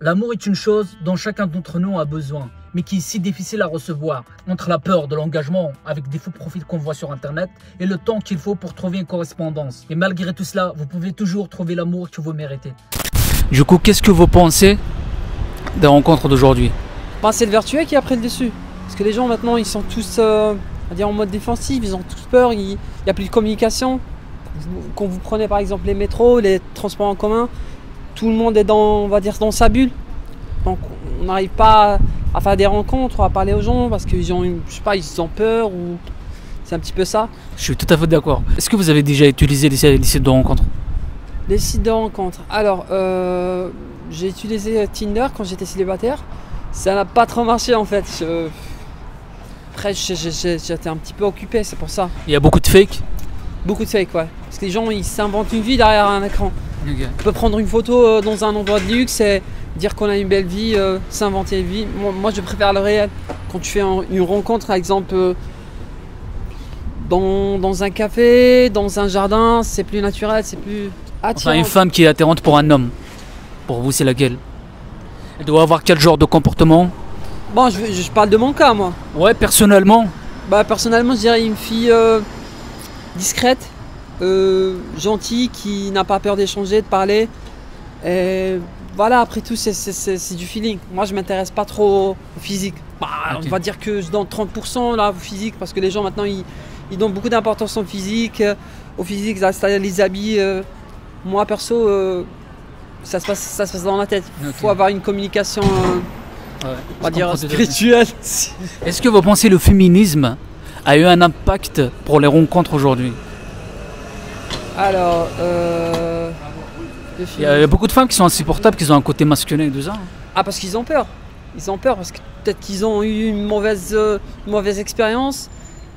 L'amour est une chose dont chacun d'entre nous a besoin, mais qui est si difficile à recevoir. Entre la peur de l'engagement avec des faux profils qu'on voit sur internet et le temps qu'il faut pour trouver une correspondance. Et malgré tout cela, vous pouvez toujours trouver l'amour que vous méritez. Du coup, qu'est-ce que vous pensez des rencontres d'aujourd'hui? C'est le virtuel qui a pris le dessus. Parce que les gens maintenant, ils sont tous on va dire en mode défensif, ils ont tous peur, il n'y a plus de communication. Quand vous prenez par exemple les métros, les transports en commun, tout le monde est dans, on va dire, dans sa bulle. Donc on n'arrive pas à faire des rencontres, à parler aux gens parce qu'ils ont, je sais pas, ils ont peur ou c'est un petit peu ça. Je suis tout à fait d'accord. Est-ce que vous avez déjà utilisé les sites de rencontres? Les sites de rencontres. Alors, j'ai utilisé Tinder quand j'étais célibataire. Ça n'a pas trop marché en fait. Après, j'étais un petit peu occupé, c'est pour ça. Il y a beaucoup de fake? Beaucoup de fake, ouais. Parce que les gens, ils s'inventent une vie derrière un écran. Okay. On peut prendre une photo dans un endroit de luxe et dire qu'on a une belle vie, s'inventer une vie. Moi, je préfère le réel. Quand tu fais une rencontre, par exemple, dans un café, dans un jardin, c'est plus naturel, c'est plus attirant. Enfin, une femme qui est attirante pour un homme, pour vous, c'est laquelle? Elle doit avoir quel genre de comportement? Bon, je parle de mon cas, moi. Ouais, personnellement. Personnellement, je dirais une fille discrète, gentille, qui n'a pas peur d'échanger, de parler. Et voilà, après tout, c'est du feeling. Moi, je m'intéresse pas trop au physique. Okay. On va dire que je donne 30% là, au physique, parce que les gens maintenant, ils donnent beaucoup d'importance au physique, c'est-à-dire les habits. Moi, perso, ça se passe dans la tête. Il faut avoir une communication, on va dire, spirituelle. Est-ce que vous pensez que le féminisme a eu un impact pour les rencontres aujourd'hui? Alors, il y a beaucoup de femmes qui sont insupportables, qui ont un côté masculin et tout ça. Ah, parce qu'ils ont peur. Ils ont peur parce que peut-être qu'ils ont eu une mauvaise expérience.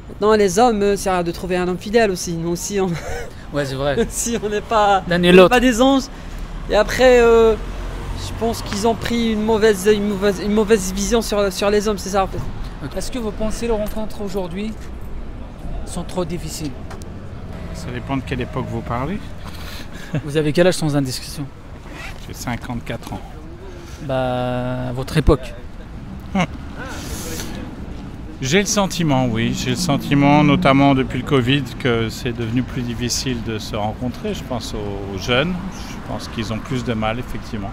Maintenant, les hommes, c'est rare de trouver un homme fidèle aussi. Nous aussi, ouais, c'est vrai. Si on n'est pas, des anges. Et après, je pense qu'ils ont pris une mauvaise vision sur les hommes, c'est ça en fait. Okay. Est-ce que vous pensez que les rencontres aujourd'hui sont trop difficiles? Ça dépend de quelle époque vous parlez. Vous avez quel âge sans indiscrétion? J'ai 54 ans. À votre époque. J'ai le sentiment, oui. J'ai le sentiment, notamment depuis le Covid, que c'est devenu plus difficile de se rencontrer. Je pense aux jeunes. Je pense qu'ils ont plus de mal, effectivement.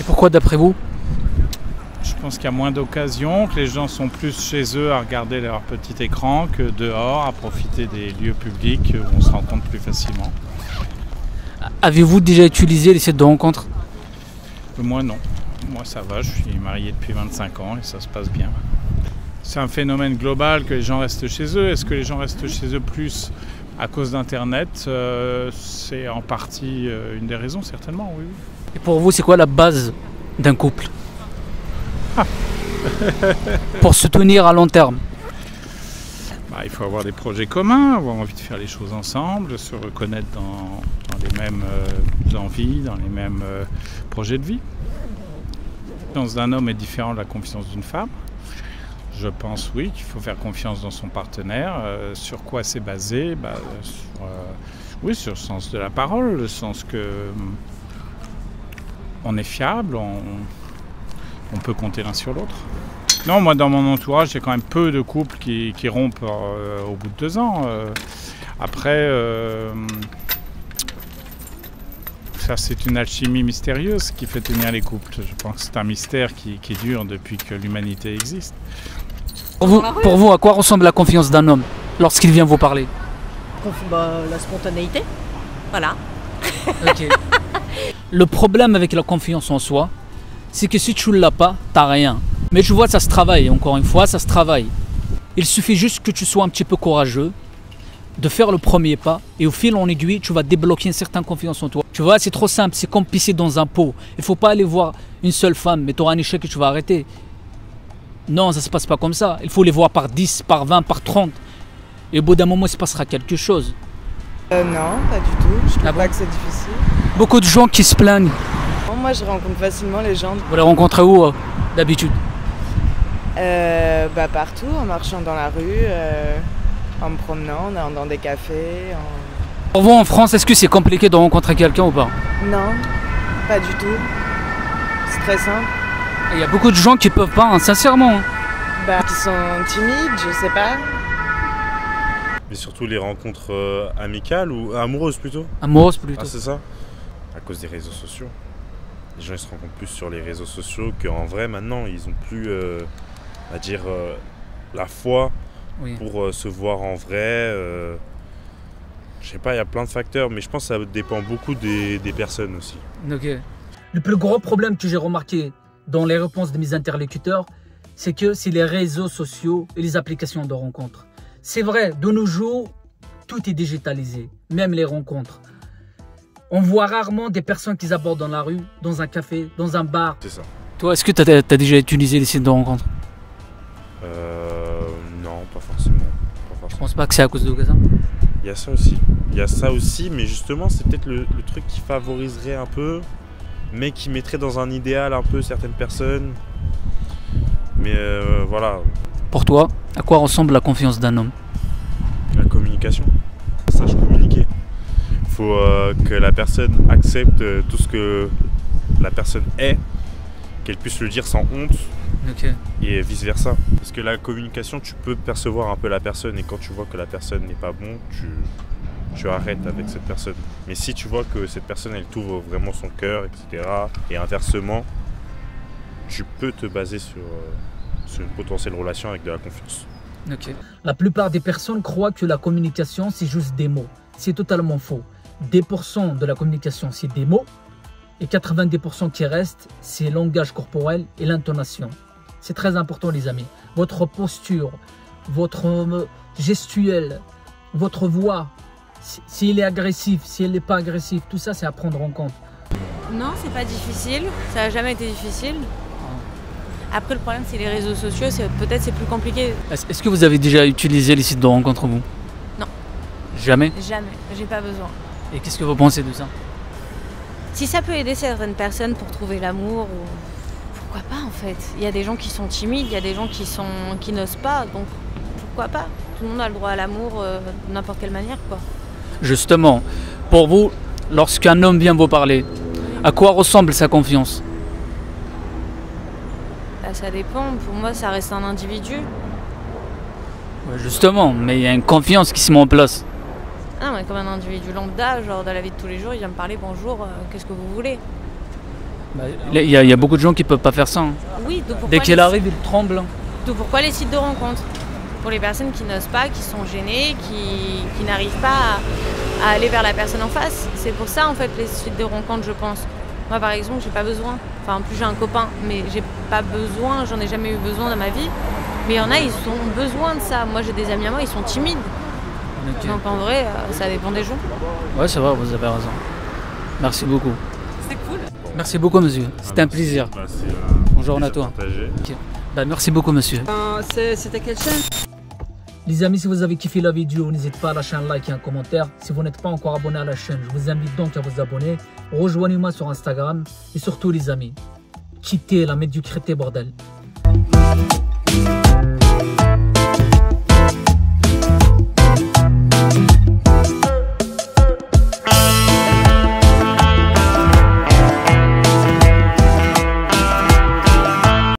Et pourquoi, d'après vous? Je pense qu'il y a moins d'occasions, que les gens sont plus chez eux à regarder leur petit écran que dehors, à profiter des lieux publics où on se rencontre plus facilement. Avez-vous déjà utilisé les sites de rencontres? Moi, non. Moi, ça va. Je suis marié depuis 25 ans et ça se passe bien. C'est un phénomène global que les gens restent chez eux. Est-ce que les gens restent chez eux plus à cause d'Internet? C'est en partie une des raisons, certainement, oui. Et pour vous, c'est quoi la base d'un couple? Pour se tenir à long terme? Il faut avoir des projets communs, avoir envie de faire les choses ensemble, se reconnaître dans les mêmes envies, dans les mêmes projets de vie. La confiance d'un homme est différente de la confiance d'une femme. Je pense, oui, qu'il faut faire confiance dans son partenaire. Sur quoi c'est basé? Sur le sens de la parole, le sens que on est fiable, on peut compter l'un sur l'autre. Non, moi dans mon entourage, il y a quand même peu de couples qui rompent au bout de 2 ans. Après, ça c'est une alchimie mystérieuse qui fait tenir les couples. Je pense que c'est un mystère qui dure depuis que l'humanité existe. Pour vous, à quoi ressemble la confiance d'un homme lorsqu'il vient vous parler? La spontanéité, voilà. Okay. Le problème avec la confiance en soi, c'est que si tu ne l'as pas, tu n'as rien. Mais tu vois, ça se travaille, encore une fois, ça se travaille. Il suffit juste que tu sois un petit peu courageux, de faire le premier pas, et au fil en aiguille, tu vas débloquer une certaine confiance en toi. Tu vois, c'est trop simple, c'est comme pisser dans un pot. Il ne faut pas aller voir une seule femme, mais tu auras un échec et tu vas arrêter. Non, ça ne se passe pas comme ça. Il faut les voir par 10, par 20, par 30. Et au bout d'un moment, il se passera quelque chose. Non, pas du tout. Je trouve pas que c'est difficile. Beaucoup de gens qui se plaignent. Moi, je rencontre facilement les gens. Vous les rencontrez où d'habitude? Partout, en marchant dans la rue, en me promenant, dans des cafés. Pour vous, en France, est-ce que c'est compliqué de rencontrer quelqu'un ou pas? Non, pas du tout. C'est très simple. Il y a beaucoup de gens qui peuvent pas, hein, sincèrement. Bah, qui sont timides, je sais pas. Mais surtout les rencontres amicales ou amoureuses plutôt. Amoureuse plutôt. Ah, c'est ça? À cause des réseaux sociaux. Les gens ils se rencontrent plus sur les réseaux sociaux qu'en vrai maintenant. Ils ont plus, à dire, la foi Oui. pour se voir en vrai. Je sais pas, il y a plein de facteurs, mais je pense que ça dépend beaucoup des personnes aussi. Ok. Le plus gros problème que j'ai remarqué dans les réponses de mes interlocuteurs, c'est que c'est les réseaux sociaux et les applications de rencontres. C'est vrai, de nos jours, tout est digitalisé, même les rencontres. On voit rarement des personnes qui abordent dans la rue, dans un café, dans un bar. C'est ça. Toi, est-ce que tu as déjà utilisé les sites de rencontres? Non, pas forcément. Je pense pas que c'est à cause de ça. Il y a ça aussi. Il y a ça aussi, mais justement, c'est peut-être le truc qui favoriserait un peu, mais qui mettrait dans un idéal un peu certaines personnes. Mais voilà, Pour toi, à quoi ressemble la confiance d'un homme? la communication. Sache communiquer. Il faut que la personne accepte tout ce que la personne est, qu'elle puisse le dire sans honte. Ok. Et vice versa. Parce que la communication, tu peux percevoir un peu la personne et quand tu vois que la personne n'est pas bon, tu arrêtes avec cette personne. Mais si tu vois que cette personne, elle t'ouvre vraiment son cœur, etc. Et inversement, tu peux te baser sur une potentielle relation avec de la confiance. Ok. La plupart des personnes croient que la communication, c'est juste des mots. C'est totalement faux. 10% de la communication, c'est des mots. Et 90% qui restent, c'est le langage corporel et l'intonation. C'est très important, les amis. Votre posture, votre gestuelle, votre voix, s'il est agressif, s'il n'est pas agressif, tout ça, c'est à prendre en compte. Non, c'est pas difficile. Ça n'a jamais été difficile. Après, le problème, c'est les réseaux sociaux. Peut-être c'est plus compliqué. Est-ce que vous avez déjà utilisé les sites de rencontres, vous? Non. Jamais? Jamais. J'ai pas besoin. Et qu'est-ce que vous pensez de ça? Si ça peut aider certaines personnes pour trouver l'amour, pourquoi pas en fait? Il y a des gens qui sont timides, il y a des gens qui n'osent pas, donc pourquoi pas? Tout le monde a le droit à l'amour de n'importe quelle manière, quoi. Justement, pour vous, lorsqu'un homme vient vous parler, à quoi ressemble sa confiance? Bah, ça dépend. Pour moi, ça reste un individu. Ouais, justement, mais il y a une confiance qui se met en place. Ah, mais comme un individu lambda, genre dans la vie de tous les jours, il vient me parler bonjour, qu'est-ce que vous voulez? Il y a beaucoup de gens qui peuvent pas faire ça. Hein. Oui, donc pourquoi Dès qu'il arrive, il tremble. Donc pourquoi les sites de rencontres? Pour les personnes qui n'osent pas, qui sont gênées, qui n'arrivent pas à aller vers la personne en face. C'est pour ça en fait les sites de rencontres, je pense. Moi par exemple, j'ai pas besoin. Enfin en plus j'ai un copain, mais j'ai pas besoin, j'en ai jamais eu besoin dans ma vie. Mais il y en a, ils ont besoin de ça. Moi j'ai des amis à moi, ils sont timides. Okay. Donc en vrai, ça dépend des gens. Ouais, c'est vrai, vous avez raison. Merci beaucoup. C'est cool. Merci beaucoup, monsieur. C'était un plaisir. Bonjour à toi. Okay. Bah, merci beaucoup, monsieur. C'était quelle chaîne? Les amis, si vous avez kiffé la vidéo, n'hésitez pas à lâcher un like et un commentaire. Si vous n'êtes pas encore abonné à la chaîne, je vous invite donc à vous abonner. Rejoignez-moi sur Instagram. Et surtout, les amis, quittez la médiocrité, bordel.